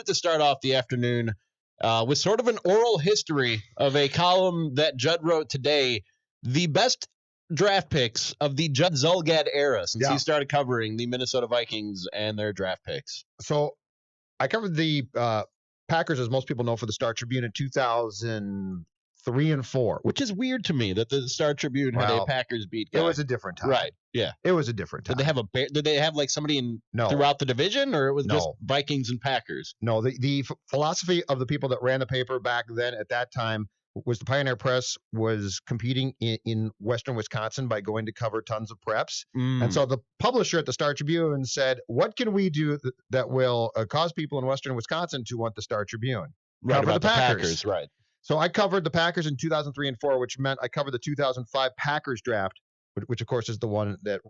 to start off the afternoon with sort of an oral history of a column that Judd wrote today, the best draft picks of the Judd Zulgad era since he started covering the Minnesota Vikings and their draft picks. So I covered the Packers, as most people know, for the Star Tribune in 2003 and 4. Which is weird to me that the Star Tribune had a Packers beat guy. It was a different time. Right, yeah. It was a different time. Did they have like somebody throughout the division, or it was just Vikings and Packers? No, the philosophy of the people that ran the paper back then at that time was the Pioneer Press was competing in Western Wisconsin by going to cover tons of preps. And so the publisher at the Star Tribune said, what can we do that will cause people in Western Wisconsin to want the Star Tribune? Right, cover the Packers. Right. So I covered the Packers in 2003 and 4, which meant I covered the 2005 Packers draft, which of course is the one that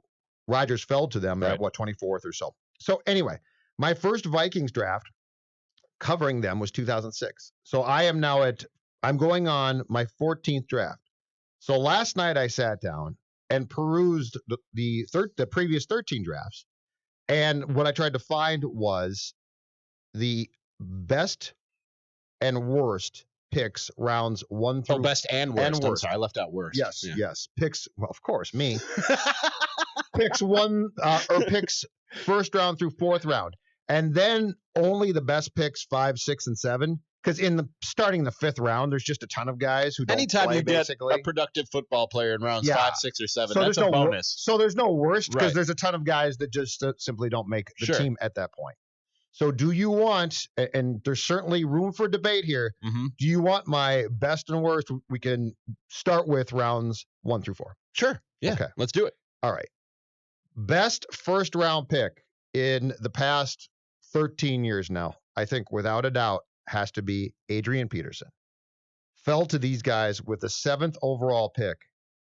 Rodgers fell to them at 24th or so. So anyway, my first Vikings draft covering them was 2006. So I'm going on my 14th draft. So last night I sat down and perused the previous 13 drafts. And what I tried to find was the best and worst picks rounds 1 through best and worst. I'm sorry, I left out worst. Yes. Picks, well, of course, me. Picks first round through 4th round. And then only the best picks 5, 6, and 7. Because starting the 5th round, there's just a ton of guys who don't play, you basically. Get a productive football player in rounds 5, 6, or 7, so that's a bonus. So there's no worst, because there's a ton of guys that just simply don't make the team at that point. So do you want, and there's certainly room for debate here, do you want my best and worst? We can start with rounds 1 through 4. Sure. Yeah. Okay. Let's do it. All right. Best first round pick in the past 13 years now, I think without a doubt, has to be Adrian Peterson. Fell to these guys with the 7th overall pick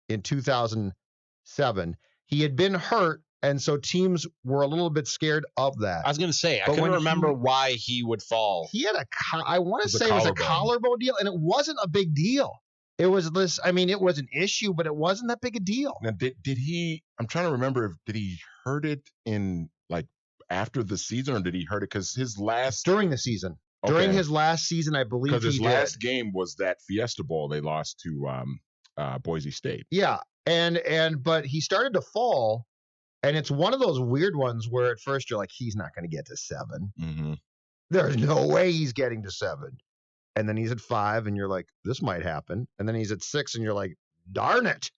in 2007. He had been hurt, and so teams were a little bit scared of that. I was going to say, I couldn't remember why he would fall. He had I want to say it was a collarbone deal, and it wasn't a big deal. It was this, I mean, it was an issue, but it wasn't that big a deal. Now, did he, I'm trying to remember, did he hurt it in, like, after the season, or did he hurt it because during the season? Okay. During his last season, I believe he did. Because his last game was that Fiesta Bowl they lost to Boise State. Yeah, but he started to fall, and it's one of those weird ones where at first you're like, he's not going to get to 7. Mm-hmm. There's no way he's getting to 7. And then he's at 5, and you're like, this might happen. And then he's at 6, and you're like, darn it.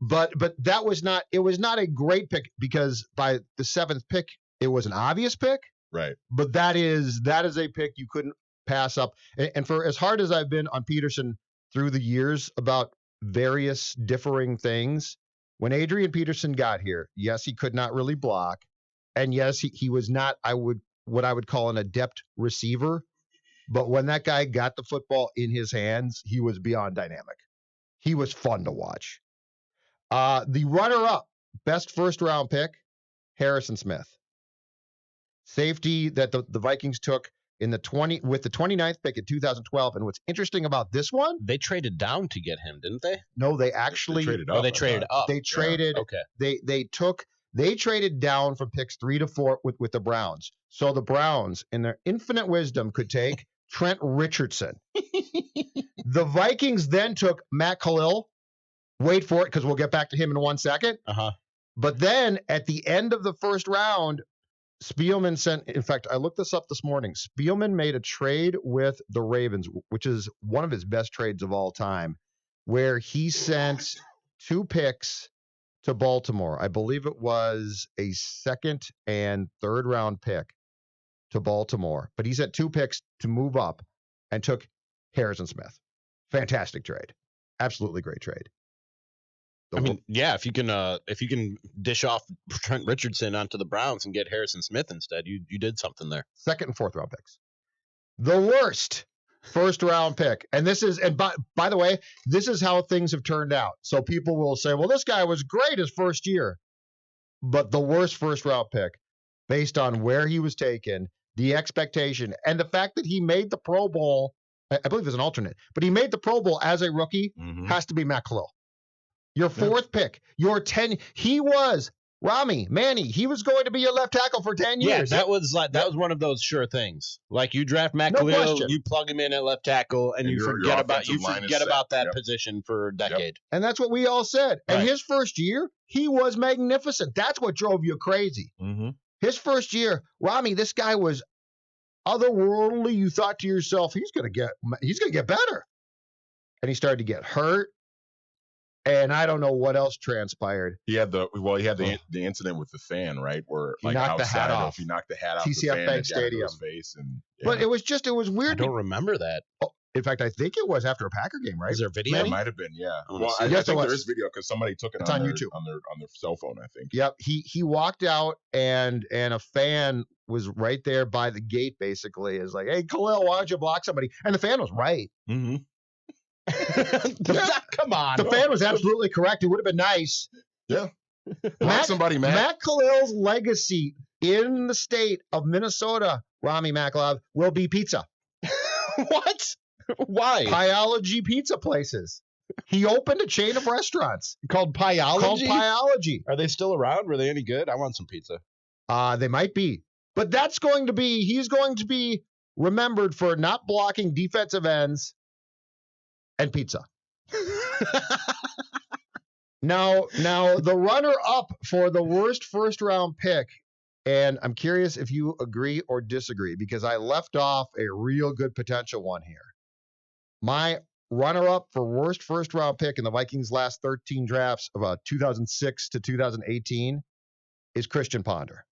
But it was not a great pick, because by the 7th pick, it was an obvious pick. Right. But that is a pick you couldn't pass up. And for as hard as I've been on Peterson through the years about various differing things, when Adrian Peterson got here, yes, he could not really block. And yes, he was not what I would call an adept receiver. But when that guy got the football in his hands, he was beyond dynamic. He was fun to watch. The runner-up, best first-round pick, Harrison Smith. Safety that the Vikings took with the 29th pick in 2012. And what's interesting about this one, they traded down to get him, didn't they? No, they actually traded up. They traded up. They traded. Yeah. Okay. They traded down from picks 3 to 4 with the Browns. So the Browns, in their infinite wisdom, could take Trent Richardson. The Vikings then took Makhlouf. Wait for it, because we'll get back to him in 1 second. But then at the end of the first round, Spielman sent, in fact, I looked this up this morning. Spielman made a trade with the Ravens, which is one of his best trades of all time, where he sent 2 picks to Baltimore. I believe it was a 2nd and 3rd round pick to Baltimore, but he sent 2 picks to move up and took Harrison Smith. Fantastic trade. Absolutely great trade. I mean, yeah, if you can dish off Trent Richardson onto the Browns and get Harrison Smith instead, you did something there. 2nd and 4th round picks. The worst first round pick. And by the way, this is how things have turned out. So people will say, well, this guy was great his first year. But the worst first round pick, based on where he was taken, the expectation, and the fact that he made the Pro Bowl, I believe it was an alternate, but he made the Pro Bowl as a rookie, has to be Makhlouf. Your 4th pick, your 10, he was Manny, he was going to be your left tackle for 10 years. Yeah, that was one of those sure things. Like you draft No Makhlouf, question. you plug him in at left tackle, and you forget about that position for a decade. Yep. And that's what we all said. And his first year, he was magnificent. That's what drove you crazy. Mm-hmm. His first year, Ramie, this guy was otherworldly. You thought to yourself, he's gonna get better. And he started to get hurt. And I don't know what else transpired. He had the incident with the fan, right? Where he knocked the hat off. He knocked the hat off TCF Bank Stadium. His face and, But it was weird. I don't remember that. Oh, in fact, I think it was after a Packer game, right? Is there video? It might have been, yeah. Well, I think there is video because somebody took it on YouTube on their cell phone, I think. Yep. He walked out and a fan was right there by the gate. Basically, is like, "Hey, Khalil, why don't you block somebody?" And the fan was right. Mm-hmm. Come on. The fan was absolutely correct. It would have been nice. Yeah. Matt Khalil's legacy in the state of Minnesota, Ramie Makhlouf, will be pizza. What? Why? Pyology pizza places. He opened a chain of restaurants called Pyology. Are they still around? Were they any good? I want some pizza. They might be. But he's going to be remembered for not blocking defensive ends and pizza. Now the runner-up for the worst first-round pick, and I'm curious if you agree or disagree, because I left off a real good potential one here. My runner-up for worst first-round pick in the Vikings' last 13 drafts of 2006 to 2018 is Christian Ponder.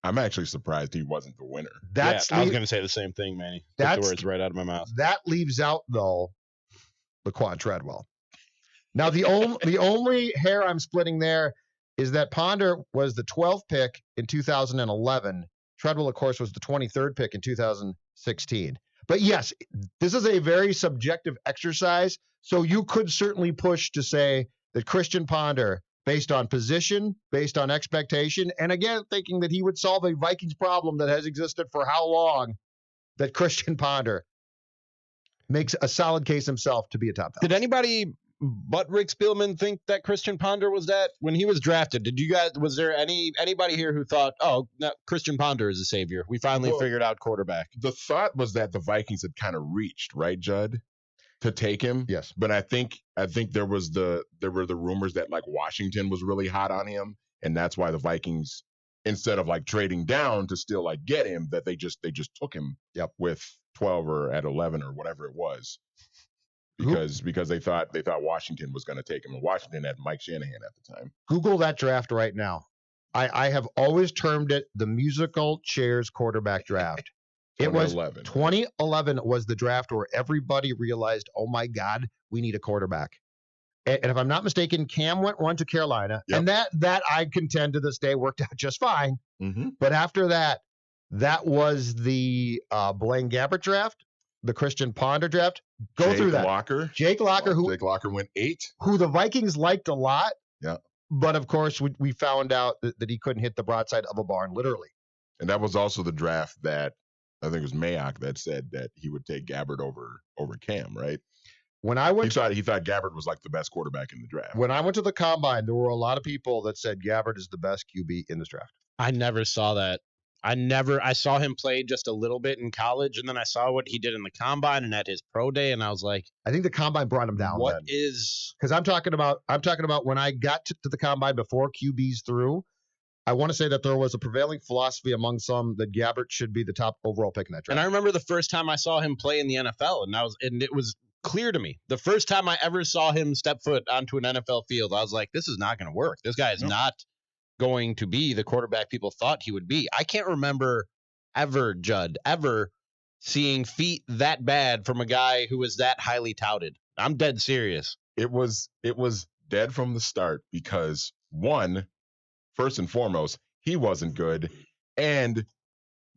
I'm actually surprised he wasn't the winner. I was going to say the same thing, Manny. Took the words right out of my mouth. That leaves out, though, Laquan Treadwell. Now, the only hair I'm splitting there is that Ponder was the 12th pick in 2011. Treadwell, of course, was the 23rd pick in 2016. But yes, this is a very subjective exercise, so you could certainly push to say that Christian Ponder, based on position, based on expectation, and again, thinking that he would solve a Vikings problem that has existed for how long, that Christian Ponder makes a solid case himself to be a top 10. Did anybody but Rick Spielman think that Christian Ponder was that when he was drafted? Was there anybody here who thought, oh, no, Christian Ponder is a savior? We finally figured out quarterback. The thought was that the Vikings had kind of reached, right, Judd, to take him. Yes. But I think there were the rumors that like Washington was really hot on him, and that's why the Vikings, instead of like trading down to still like get him, that they just took him with 12 or at 11 or whatever it was. Because they thought Washington was going to take him, and Washington had Mike Shanahan at the time. Google that draft right now. I have always termed it the musical chairs quarterback draft. It was 2011 was the draft where everybody realized, oh my God, we need a quarterback. And if I'm not mistaken, Cam went one to Carolina, and that I contend to this day worked out just fine. Mm-hmm. But after that was the Blaine Gabbert draft, the Christian Ponder draft. Through that. Jake Locker went 8. Who the Vikings liked a lot. Yeah. But of course, we found out that he couldn't hit the broadside of a barn, literally. And that was also the draft that I think it was Mayock that said that he would take Gabbert over Cam, right? When I went, he thought Gabbert was like the best quarterback in the draft. When I went to the combine, there were a lot of people that said Gabbert is the best QB in this draft. I never saw that. I saw him play just a little bit in college, and then I saw what he did in the combine and at his pro day, and I was like, I think the combine brought him down. Because I'm talking about when I got to the combine before QBs threw. I want to say that there was a prevailing philosophy among some that Gabbert should be the top overall pick in that draft. And I remember the first time I saw him play in the NFL, and it was clear to me. The first time I ever saw him step foot onto an NFL field, I was like, this is not going to work. This guy is not going to be the quarterback people thought he would be. I can't remember ever seeing feet that bad from a guy who was that highly touted. I'm dead serious. It was dead from the start because first and foremost, he wasn't good, and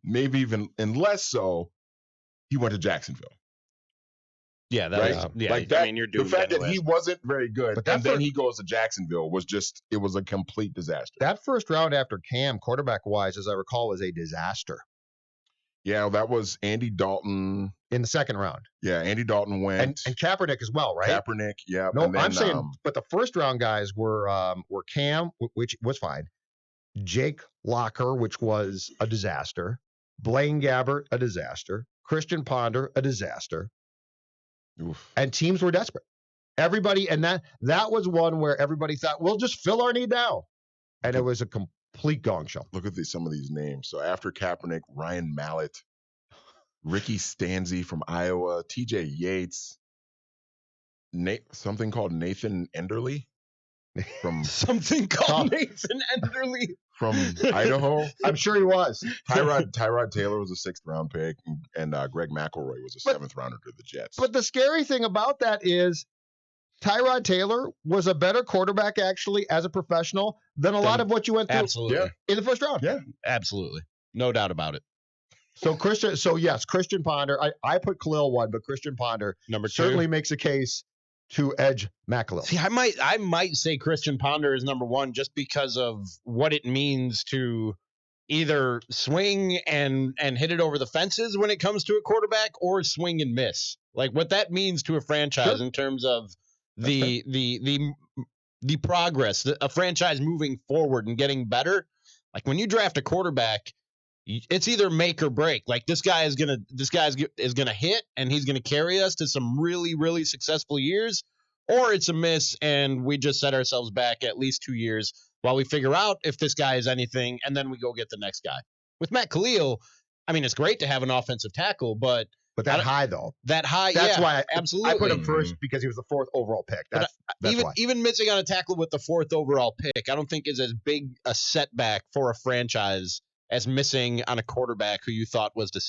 maybe even and less so, he went to Jacksonville. Yeah, you're doing the fact that he wasn't very good, and then he goes to Jacksonville it was a complete disaster. That first round after Cam, quarterback wise, as I recall, was a disaster. Yeah, that was Andy Dalton in the second round. Yeah, Andy Dalton went. And Kaepernick as well, right? Kaepernick, yeah. No, and then, I'm saying, but the first round guys were Cam, which was fine. Jake Locker, which was a disaster. Blaine Gabbert, a disaster. Christian Ponder, a disaster. Oof. And teams were desperate. Everybody, and that was one where everybody thought, we'll just fill our need now. And it was a complete gong show. Look at some of these names. So after Kaepernick, Ryan Mallett, Ricky Stanzi from Iowa, TJ Yates, something called Nathan Enderle from something called Nathan Enderle from Idaho. I'm sure he was. Tyrod Taylor was a 6th round pick, and Greg McElroy was a 7th rounder to the Jets. But the scary thing about that is Tyrod Taylor was a better quarterback actually as a professional than a lot of what you went through absolutely in the first round. Yeah, absolutely, no doubt about it. So Christian Ponder. I put Khalil 1, but Christian Ponder number 2 certainly makes a case to edge Makhlouf. See, I might say Christian Ponder is number 1 just because of what it means to either swing and hit it over the fences when it comes to a quarterback, or swing and miss. Like what that means to a franchise in terms of the progress, a franchise moving forward and getting better. Like when you draft a quarterback, it's either make or break. Like this guy is gonna hit and he's gonna carry us to some really, really successful years, or it's a miss and we just set ourselves back at least 2 years while we figure out if this guy is anything, and then we go get the next guy. With Matt Khalil, I mean, it's great to have an offensive tackle, but that high though. That high, that's why absolutely. I put him first because he was the 4th overall pick. That's why. Even missing on a tackle with the 4th overall pick, I don't think is as big a setback for a franchise as missing on a quarterback who you thought was the